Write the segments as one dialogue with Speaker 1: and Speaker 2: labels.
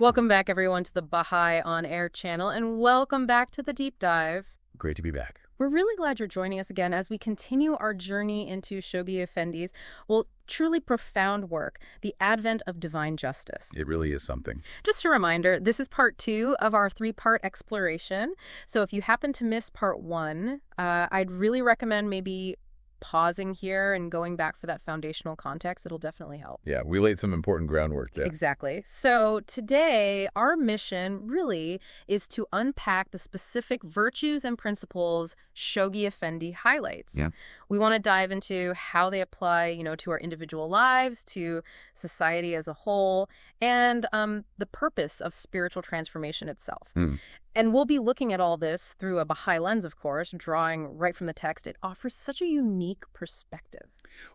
Speaker 1: Welcome back, everyone, to the Baha'i On Air channel, and welcome back to the Deep Dive.
Speaker 2: Great to be back.
Speaker 1: We're really glad you're joining us again as we continue our journey into Shoghi Effendi's, well, truly profound work, The Advent of Divine Justice.
Speaker 2: It really is something.
Speaker 1: Just a reminder, this is part 2 of our 3-part exploration. So if you happen to miss part 1, I'd really recommend maybe pausing here and going back for that foundational context. It'll definitely help.
Speaker 2: Yeah, we laid some important groundwork there.
Speaker 1: Exactly. So today, our mission really is to unpack the specific virtues and principles Shoghi Effendi highlights.
Speaker 2: Yeah.
Speaker 1: We want to dive into how they apply, to our individual lives, to society as a whole, and the purpose of spiritual transformation itself. And we'll be looking at all this through a Baha'i lens, of course, drawing right from the text. It offers such a unique perspective.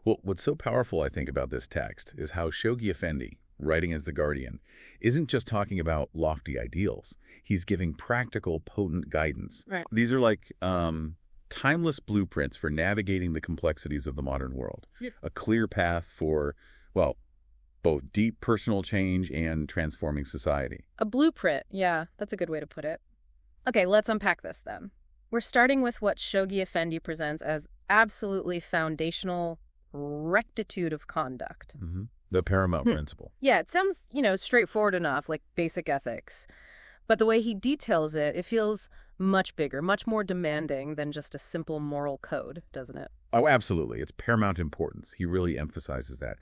Speaker 2: Well, what's so powerful, I think, about this text is how Shoghi Effendi, writing as the Guardian, isn't just talking about lofty ideals. He's giving practical, potent guidance.
Speaker 1: Right.
Speaker 2: These are like timeless blueprints for navigating the complexities of the modern world. Yep. A clear path for, well, both deep personal change and transforming society.
Speaker 1: A blueprint, yeah, that's a good way to put it. Okay, let's unpack this then. We're starting with what Shoghi Effendi presents as absolutely foundational rectitude of conduct.
Speaker 2: The paramount principle.
Speaker 1: Yeah, it sounds, straightforward enough, like basic ethics. But the way he details it, it feels much bigger, much more demanding than just a simple moral code, doesn't it?
Speaker 2: Oh, absolutely. It's paramount importance. He really emphasizes that.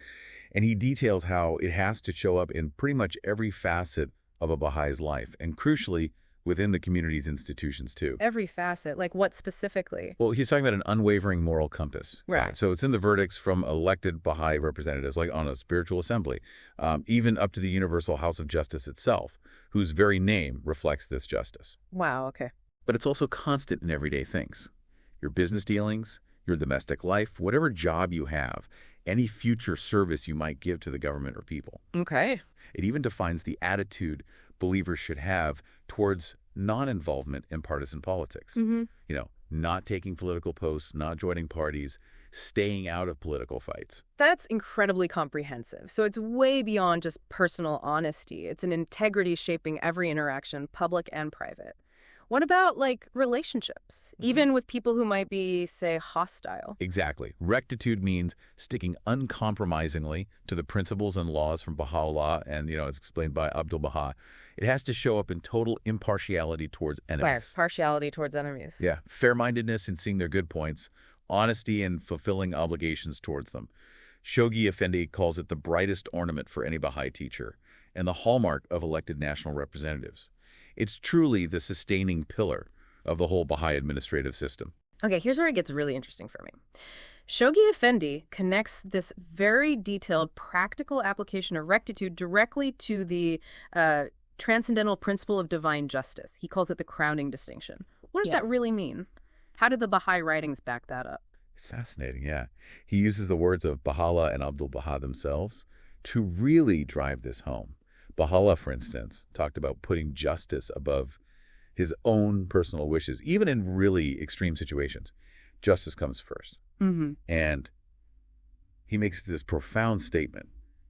Speaker 2: And he details how it has to show up in pretty much every facet of a Baha'i's life, and crucially, within the community's institutions, too.
Speaker 1: Every facet? Like what specifically?
Speaker 2: Well, he's talking about an unwavering moral compass.
Speaker 1: Right.
Speaker 2: So it's in the verdicts from elected Baha'i representatives, like on a spiritual assembly, even up to the Universal House of Justice itself, whose very name reflects this justice.
Speaker 1: Wow, okay.
Speaker 2: But it's also constant in everyday things. Your business dealings, your domestic life, whatever job you have, any future service you might give to the government or people.
Speaker 1: Okay.
Speaker 2: It even defines the attitude believers should have towards non-involvement in partisan politics. Not taking political posts, not joining parties, staying out of political fights.
Speaker 1: That's incredibly comprehensive. So it's way beyond just personal honesty. It's an integrity shaping every interaction, public and private. What about, relationships, even with people who might be, say, hostile?
Speaker 2: Exactly. Rectitude means sticking uncompromisingly to the principles and laws from Bahá'u'lláh, and, it's explained by Abdu'l-Bahá. It has to show up in total impartiality towards enemies.
Speaker 1: Partiality towards enemies.
Speaker 2: Yeah. Fair-mindedness in seeing their good points, honesty in fulfilling obligations towards them. Shoghi Effendi calls it the brightest ornament for any Baha'i teacher and the hallmark of elected national representatives. It's truly the sustaining pillar of the whole Baha'i administrative system.
Speaker 1: Okay, here's where it gets really interesting for me. Shoghi Effendi connects this very detailed practical application of rectitude directly to the transcendental principle of divine justice. He calls it the crowning distinction. What does that really mean? How did the Baha'i writings back that up?
Speaker 2: It's fascinating, yeah. He uses the words of Baha'u'lláh and Abdu'l-Bahá themselves to really drive this home. Baha'u'lláh, for instance, talked about putting justice above his own personal wishes, even in really extreme situations. Justice comes first. And he makes this profound statement.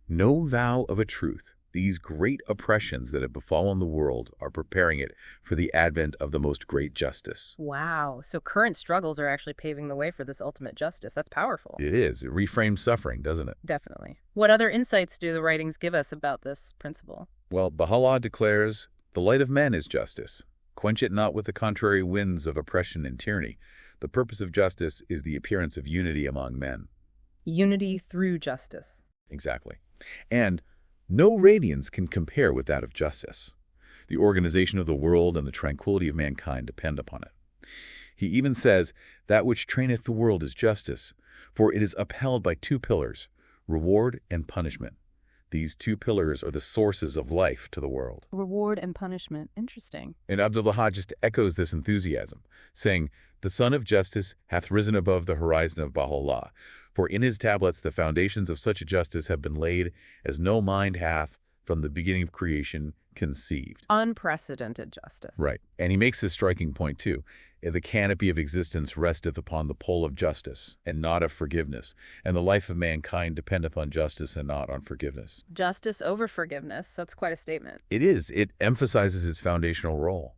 Speaker 2: No vow of a truth, these great oppressions that have befallen the world are preparing it for the advent of the most great justice.
Speaker 1: Wow. So current struggles are actually paving the way for this ultimate justice. That's powerful.
Speaker 2: It is. It reframes suffering, doesn't it?
Speaker 1: Definitely. What other insights do the writings give us about this principle?
Speaker 2: Well, Baha'u'lláh declares, the light of men is justice. Quench it not with the contrary winds of oppression and tyranny. The purpose of justice is the appearance of unity among men.
Speaker 1: Unity through justice.
Speaker 2: Exactly. And no radiance can compare with that of justice. The organization of the world and the tranquility of mankind depend upon it. He even says, that which traineth the world is justice, for it is upheld by 2 pillars, reward and punishment. These 2 pillars are the sources of life to the world.
Speaker 1: Reward and punishment. Interesting.
Speaker 2: And Abdu'l-Bahá just echoes this enthusiasm, saying, the sun of justice hath risen above the horizon of Baha'u'lláh, for in his tablets the foundations of such a justice have been laid as no mind hath from the beginning of creation, conceived.
Speaker 1: Unprecedented justice.
Speaker 2: Right. And he makes this striking point, too. The canopy of existence resteth upon the pole of justice, and not of forgiveness. And the life of mankind dependeth on justice and not on forgiveness.
Speaker 1: Justice over forgiveness. That's quite a statement.
Speaker 2: It is. It emphasizes its foundational role.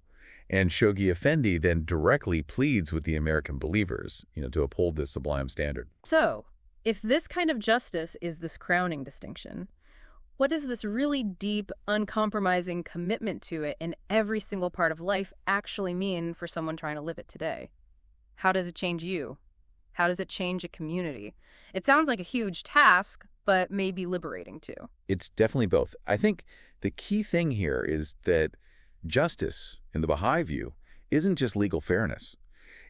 Speaker 2: And Shoghi Effendi then directly pleads with the American believers, to uphold this sublime standard.
Speaker 1: So, if this kind of justice is this crowning distinction, what does this really deep, uncompromising commitment to it in every single part of life actually mean for someone trying to live it today? How does it change you? How does it change a community? It sounds like a huge task, but maybe liberating too.
Speaker 2: It's definitely both. I think the key thing here is that justice, in the Baha'i view, isn't just legal fairness.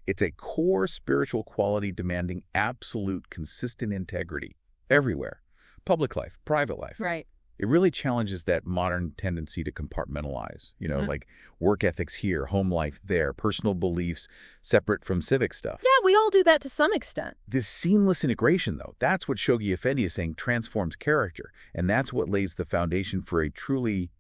Speaker 2: It's a core spiritual quality demanding absolute, consistent integrity everywhere. Public life, private life.
Speaker 1: Right.
Speaker 2: It really challenges that modern tendency to compartmentalize, like work ethics here, home life there, personal beliefs separate from civic stuff.
Speaker 1: Yeah, we all do that to some extent.
Speaker 2: This seamless integration, though, that's what Shoghi Effendi is saying transforms character, and that's what lays the foundation for a truly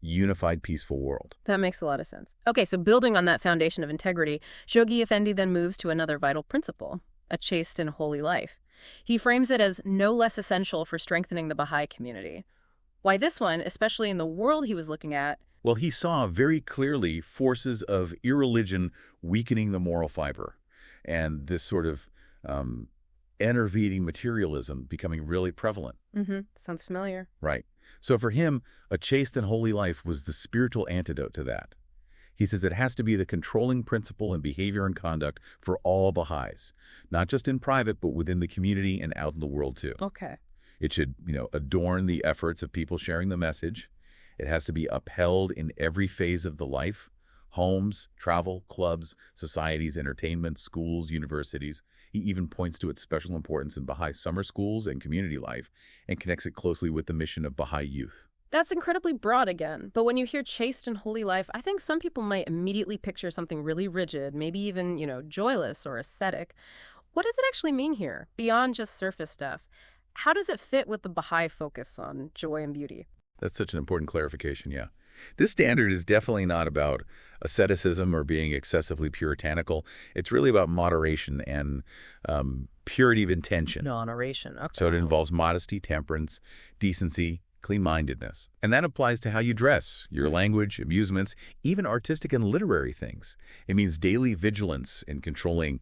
Speaker 2: unified, peaceful world.
Speaker 1: That makes a lot of sense. Okay, so building on that foundation of integrity, Shoghi Effendi then moves to another vital principle, a chaste and holy life. He frames it as no less essential for strengthening the Baha'i community. Why this one, especially in the world he was looking at?
Speaker 2: Well, he saw very clearly forces of irreligion weakening the moral fiber, and this sort of enervating materialism becoming really prevalent.
Speaker 1: Sounds familiar.
Speaker 2: Right. So for him, a chaste and holy life was the spiritual antidote to that. He says it has to be the controlling principle in behavior and conduct for all Baha'is, not just in private, but within the community and out in the world too.
Speaker 1: Okay.
Speaker 2: It should, adorn the efforts of people sharing the message. It has to be upheld in every phase of the life: homes, travel, clubs, societies, entertainment, schools, universities. He even points to its special importance in Baha'i summer schools and community life and connects it closely with the mission of Baha'i youth.
Speaker 1: That's incredibly broad again, but when you hear chaste and holy life, I think some people might immediately picture something really rigid, maybe even, joyless or ascetic. What does it actually mean here, beyond just surface stuff? How does it fit with the Baha'i focus on joy and beauty?
Speaker 2: That's such an important clarification, yeah. This standard is definitely not about asceticism or being excessively puritanical. It's really about moderation and purity of intention.
Speaker 1: Non-oration, okay.
Speaker 2: So it involves modesty, temperance, decency, clean-mindedness. And that applies to how you dress, your language, amusements, even artistic and literary things. It means daily vigilance in controlling,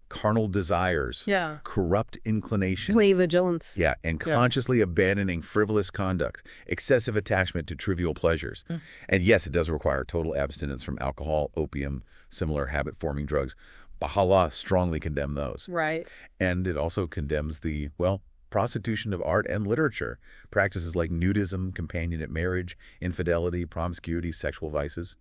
Speaker 2: carnal desires, corrupt inclinations.
Speaker 1: Play vigilance.
Speaker 2: Yeah, and consciously abandoning frivolous conduct, excessive attachment to trivial pleasures. And yes, it does require total abstinence from alcohol, opium, similar habit-forming drugs. Bahá'u'lláh strongly condemn those.
Speaker 1: Right.
Speaker 2: And it also condemns the, prostitution of art and literature, practices like nudism, companionate marriage, infidelity, promiscuity, sexual vices.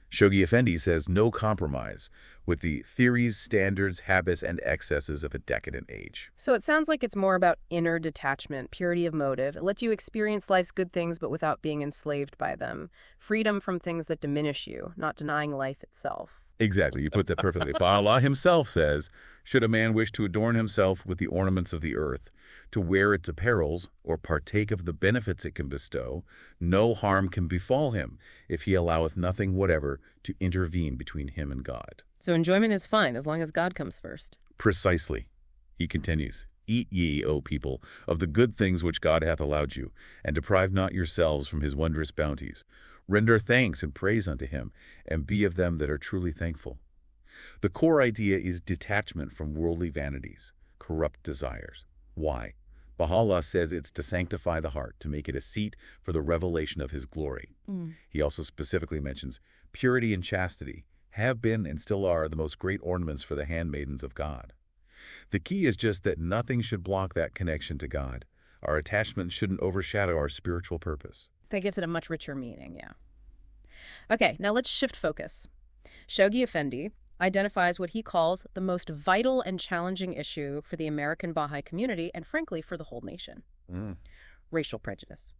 Speaker 2: Shoghi Effendi says no compromise with the theories, standards, habits, and excesses of a decadent age.
Speaker 1: So it sounds like it's more about inner detachment, purity of motive. It lets you experience life's good things, but without being enslaved by them. Freedom from things that diminish you, not denying life itself.
Speaker 2: Exactly. You put that perfectly. Baha'u'lláh himself says, should a man wish to adorn himself with the ornaments of the earth, to wear its apparels, or partake of the benefits it can bestow, no harm can befall him, if he alloweth nothing whatever to intervene between him and God.
Speaker 1: So enjoyment is fine, as long as God comes first.
Speaker 2: Precisely. He continues, eat ye, O people, of the good things which God hath allowed you, and deprive not yourselves from his wondrous bounties. Render thanks and praise unto him, and be of them that are truly thankful. The core idea is detachment from worldly vanities, corrupt desires. Why? Baha'u'lláh says it's to sanctify the heart, to make it a seat for the revelation of his glory. He also specifically mentions purity and chastity have been and still are the most great ornaments for the handmaidens of God. The key is just that nothing should block that connection to God. Our attachment shouldn't overshadow our spiritual purpose.
Speaker 1: That gives it a much richer meaning, yeah. Okay, now let's shift focus. Shoghi Effendi identifies what he calls the most vital and challenging issue for the American Baha'i community and, frankly, for the whole nation. Racial prejudice.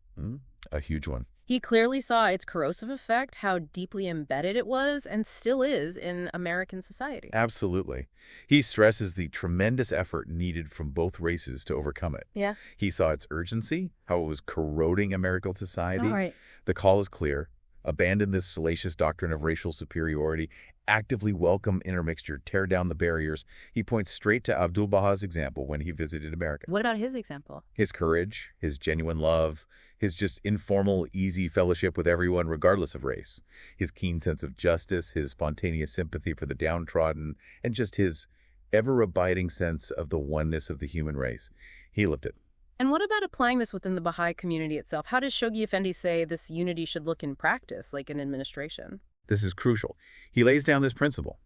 Speaker 2: A huge one.
Speaker 1: He clearly saw its corrosive effect, how deeply embedded it was and still is in American society.
Speaker 2: Absolutely. He stresses the tremendous effort needed from both races to overcome it.
Speaker 1: Yeah.
Speaker 2: He saw its urgency, how it was corroding American society.
Speaker 1: All right.
Speaker 2: The call is clear. Abandon this salacious doctrine of racial superiority. Actively welcome intermixture. Tear down the barriers. He points straight to Abdu'l-Bahá's example when he visited America.
Speaker 1: What about his example?
Speaker 2: His courage, his genuine love, his just informal, easy fellowship with everyone regardless of race, his keen sense of justice, his spontaneous sympathy for the downtrodden, and just his ever-abiding sense of the oneness of the human race. He lived it.
Speaker 1: And what about applying this within the Baha'i community itself? How does Shoghi Effendi say this unity should look in practice, like in administration?
Speaker 2: This is crucial. He lays down this principle.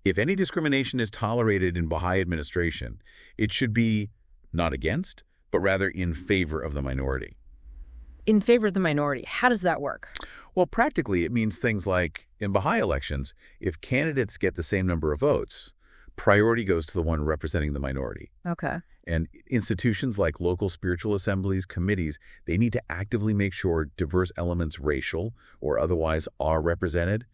Speaker 2: If any discrimination is tolerated in Baha'i administration, it should be not against, but rather in favor of the minority.
Speaker 1: In favor of the minority. How does that work?
Speaker 2: Well, practically, it means things like, in Baha'i elections, if candidates get the same number of votes, priority goes to the one representing the minority.
Speaker 1: Okay.
Speaker 2: And institutions like local spiritual assemblies, committees, they need to actively make sure diverse elements, racial or otherwise, are represented.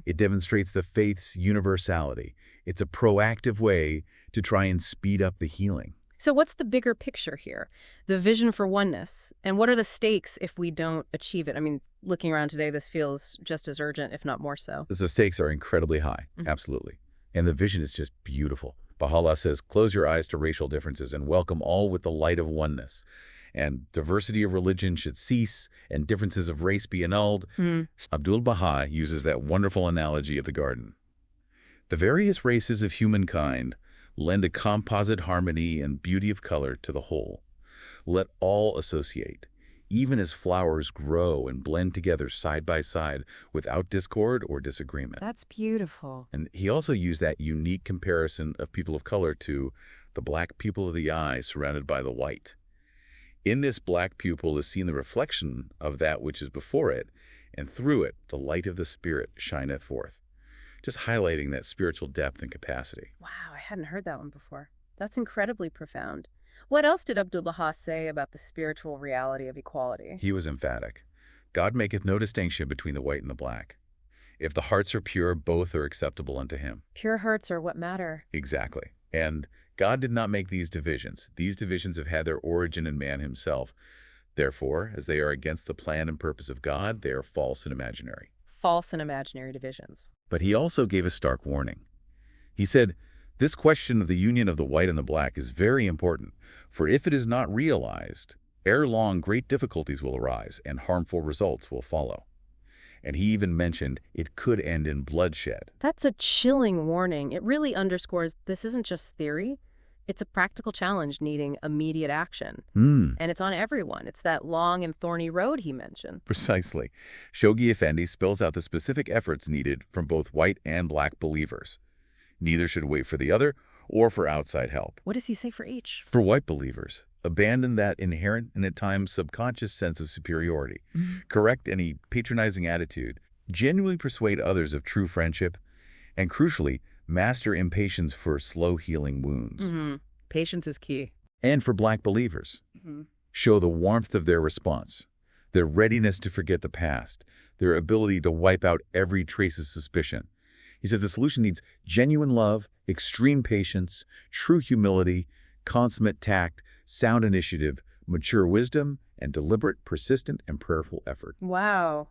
Speaker 2: It demonstrates the faith's universality. It's a proactive way to try and speed up the healing.
Speaker 1: So what's the bigger picture here? The vision for oneness. And what are the stakes if we don't achieve it? I mean, looking around today, this feels just as urgent, if not more so.
Speaker 2: The stakes are incredibly high, absolutely. And the vision is just beautiful. Baha'u'lláh says, close your eyes to racial differences and welcome all with the light of oneness. And diversity of religion should cease and differences of race be annulled. Abdu'l-Bahá uses that wonderful analogy of the garden. The various races of humankind lend a composite harmony and beauty of color to the whole. Let all associate, even as flowers grow and blend together side by side without discord or disagreement.
Speaker 1: That's beautiful.
Speaker 2: And he also used that unique comparison of people of color to the black pupil of the eye surrounded by the white. In this black pupil is seen the reflection of that which is before it, and through it the light of the Spirit shineth forth. Just highlighting that spiritual depth and capacity.
Speaker 1: Wow, I hadn't heard that one before. That's incredibly profound. What else did Abdu'l-Bahá say about the spiritual reality of equality?
Speaker 2: He was emphatic. God maketh no distinction between the white and the black. If the hearts are pure, both are acceptable unto him.
Speaker 1: Pure hearts are what matter.
Speaker 2: Exactly. And God did not make these divisions. These divisions have had their origin in man himself. Therefore, as they are against the plan and purpose of God, they are false and imaginary.
Speaker 1: False and imaginary divisions.
Speaker 2: But he also gave a stark warning. He said, this question of the union of the white and the black is very important, for if it is not realized, ere long great difficulties will arise and harmful results will follow. And he even mentioned it could end in bloodshed.
Speaker 1: That's a chilling warning. It really underscores this isn't just theory. It's a practical challenge needing immediate action. And it's on everyone. It's that long and thorny road he mentioned.
Speaker 2: Precisely. Shoghi Effendi spells out the specific efforts needed from both white and black believers. Neither should wait for the other or for outside help.
Speaker 1: What does he say for each?
Speaker 2: For white believers, abandon that inherent and at times subconscious sense of superiority. Correct any patronizing attitude. Genuinely persuade others of true friendship. And crucially, master impatience for slow healing wounds.
Speaker 1: Patience is key.
Speaker 2: And for black believers, show the warmth of their response, their readiness to forget the past, their ability to wipe out every trace of suspicion. He says the solution needs genuine love, extreme patience, true humility, consummate tact, sound initiative, mature wisdom, and deliberate, persistent, and prayerful effort.
Speaker 1: Wow.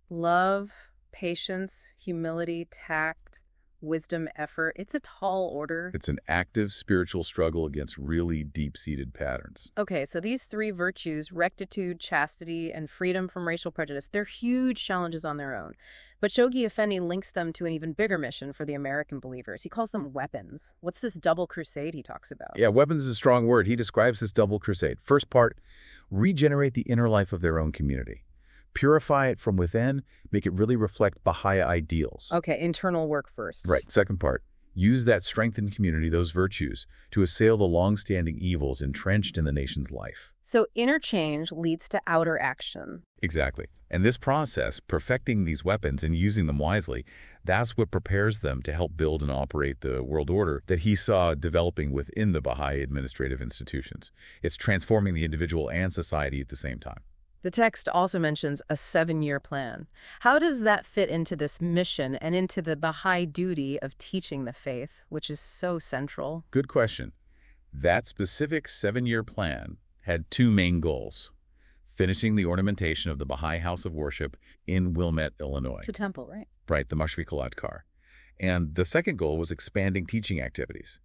Speaker 1: Love, patience, humility, tact, wisdom, effort. It's a tall order.
Speaker 2: It's an active spiritual struggle against really deep-seated patterns.
Speaker 1: Okay, so these three virtues, rectitude, chastity, and freedom from racial prejudice, they're huge challenges on their own. But Shoghi Effendi links them to an even bigger mission for the American believers. He calls them weapons. What's this double crusade he talks about?
Speaker 2: Yeah, weapons is a strong word. He describes this double crusade. First part, regenerate the inner life of their own community. Purify it from within, make it really reflect Baha'i ideals.
Speaker 1: Okay, internal work first.
Speaker 2: Right. Second part, use that strengthened community, those virtues, to assail the long-standing evils entrenched in the nation's life.
Speaker 1: So inner change leads to outer action.
Speaker 2: Exactly. And this process, perfecting these weapons and using them wisely, that's what prepares them to help build and operate the world order that he saw developing within the Baha'i administrative institutions. It's transforming the individual and society at the same time.
Speaker 1: The text also mentions a 7-year plan. How does that fit into this mission and into the Baha'i duty of teaching the faith, which is so central?
Speaker 2: Good question. That specific 7-year plan had 2 main goals: finishing the ornamentation of the Baha'i House of Worship in Wilmette, Illinois.
Speaker 1: The temple, right?
Speaker 2: Right, the Mashriq Kar. And the second goal was expanding teaching activities.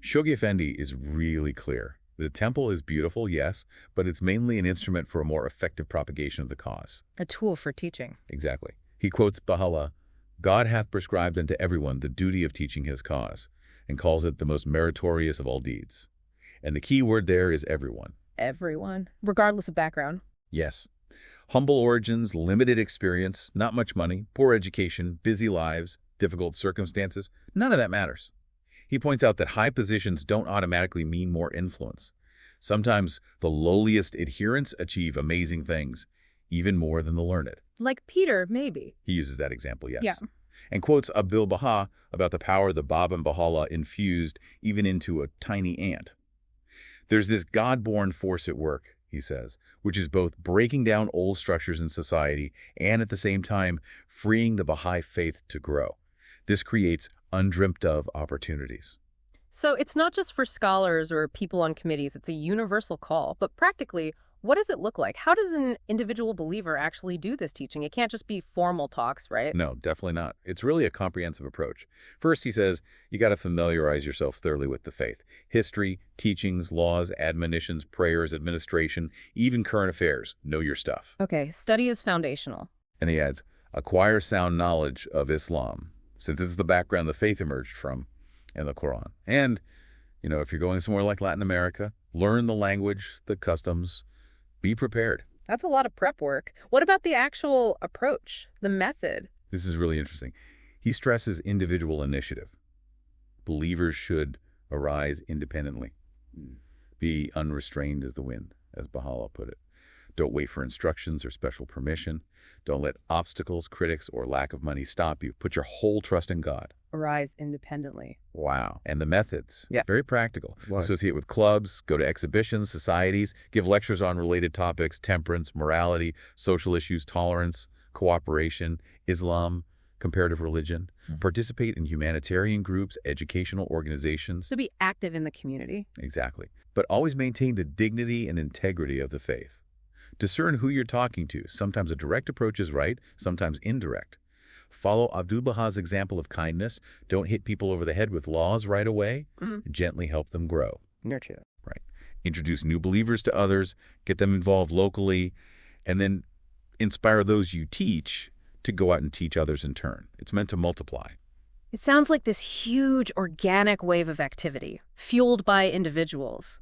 Speaker 2: Shoghi Effendi is really clear. The temple is beautiful, yes, but it's mainly an instrument for a more effective propagation of the cause.
Speaker 1: A tool for teaching.
Speaker 2: Exactly. He quotes Baha'u'lláh, "God hath prescribed unto everyone the duty of teaching his cause," and calls it the most meritorious of all deeds. And the key word there is everyone.
Speaker 1: Everyone, regardless of background.
Speaker 2: Yes. Humble origins, limited experience, not much money, poor education, busy lives, difficult circumstances, none of that matters. He points out that high positions don't automatically mean more influence. Sometimes the lowliest adherents achieve amazing things, even more than the learned.
Speaker 1: Like Peter, maybe.
Speaker 2: He uses that example, yes.
Speaker 1: Yeah.
Speaker 2: And quotes Abdu'l-Bahá about the power the Bab and Baha'u'lláh infused even into a tiny ant. There's this God-born force at work, he says, which is both breaking down old structures in society and at the same time freeing the Bahá'í Faith to grow. This creates undreamt of opportunities.
Speaker 1: So it's not just for scholars or people on committees, it's a universal call. But practically, what does it look like? How does an individual believer actually do this teaching? It can't just be formal talks, right?
Speaker 2: No, definitely not. It's really a comprehensive approach. First, he says, you got to familiarize yourself thoroughly with the faith. History, teachings, laws, admonitions, prayers, administration, even current affairs. Know your stuff.
Speaker 1: Okay, study is foundational.
Speaker 2: And he adds, acquire sound knowledge of Islam, since it's the background the faith emerged from in the Quran. And, if you're going somewhere like Latin America, learn the language, the customs, be prepared.
Speaker 1: That's a lot of prep work. What about the actual approach, the method?
Speaker 2: This is really interesting. He stresses individual initiative. Believers should arise independently. Be unrestrained as the wind, as Baha'u'lláh put it. Don't wait for instructions or special permission. Don't let obstacles, critics, or lack of money stop you. Put your whole trust in God.
Speaker 1: Arise independently.
Speaker 2: Wow. And the methods.
Speaker 1: Yeah.
Speaker 2: Very practical.
Speaker 1: What?
Speaker 2: Associate with clubs, go to exhibitions, societies, give lectures on related topics, temperance, morality, social issues, tolerance, cooperation, Islam, comparative religion. Participate in humanitarian groups, educational organizations.
Speaker 1: To be active in the community.
Speaker 2: Exactly. But always maintain the dignity and integrity of the faith. Discern who you're talking to. Sometimes a direct approach is right, sometimes indirect. Follow Abdu'l-Bahá's example of kindness. Don't hit people over the head with laws right away. Gently help them grow.
Speaker 1: Nurture.
Speaker 2: Right. Introduce new believers to others, get them involved locally, and then inspire those you teach to go out and teach others in turn. It's meant to multiply.
Speaker 1: It sounds like this huge organic wave of activity, fueled by individuals.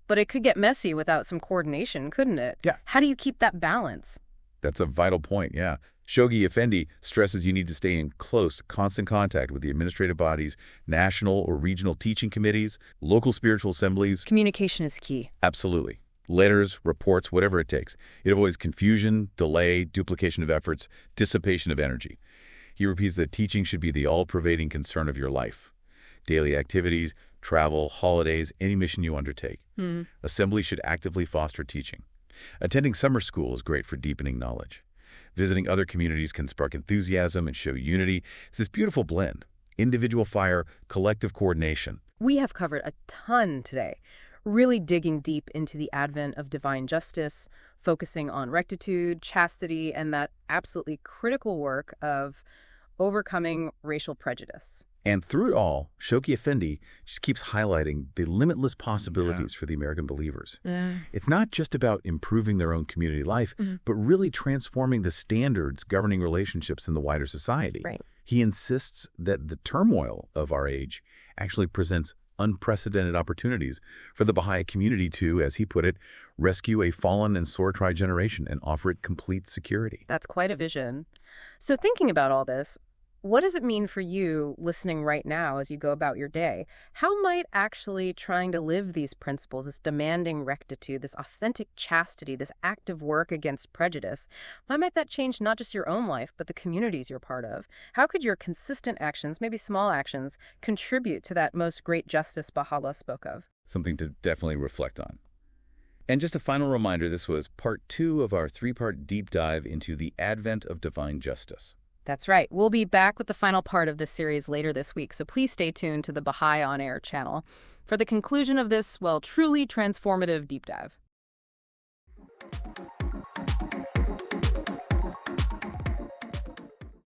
Speaker 1: But it could get messy without some coordination, couldn't it?
Speaker 2: Yeah.
Speaker 1: How do you keep that balance?
Speaker 2: That's a vital point, yeah. Shoghi Effendi stresses you need to stay in close, constant contact with the administrative bodies, national or regional teaching committees, local spiritual assemblies.
Speaker 1: Communication is key.
Speaker 2: Absolutely. Letters, reports, whatever it takes. It avoids confusion, delay, duplication of efforts, dissipation of energy. He repeats that teaching should be the all-pervading concern of your life. Daily activities, travel, holidays, any mission you undertake. Assembly should actively foster teaching. Attending summer school is great for deepening knowledge. Visiting other communities can spark enthusiasm and show unity. It's this beautiful blend. Individual fire, collective coordination.
Speaker 1: We have covered a ton today, really digging deep into the advent of divine justice, focusing on rectitude, chastity, and that absolutely critical work of overcoming racial prejudice.
Speaker 2: And through it all, Shoghi Effendi just keeps highlighting the limitless possibilities for the American believers. It's not just about improving their own community life, but really transforming the standards governing relationships in the wider society.
Speaker 1: Right.
Speaker 2: He insists that the turmoil of our age actually presents unprecedented opportunities for the Baha'i community to, as he put it, rescue a fallen and sore-tried generation and offer it complete security.
Speaker 1: That's quite a vision. So thinking about all this, what does it mean for you listening right now as you go about your day? How might actually trying to live these principles, this demanding rectitude, this authentic chastity, this active work against prejudice, how might that change not just your own life, but the communities you're part of? How could your consistent actions, maybe small actions, contribute to that most great justice Baha'u'lláh spoke of?
Speaker 2: Something to definitely reflect on. And just a final reminder, this was part 2 of our 3-part deep dive into the advent of divine justice.
Speaker 1: That's right. We'll be back with the final part of this series later this week, so please stay tuned to the Baha'i On Air channel for the conclusion of this, well, truly transformative deep dive.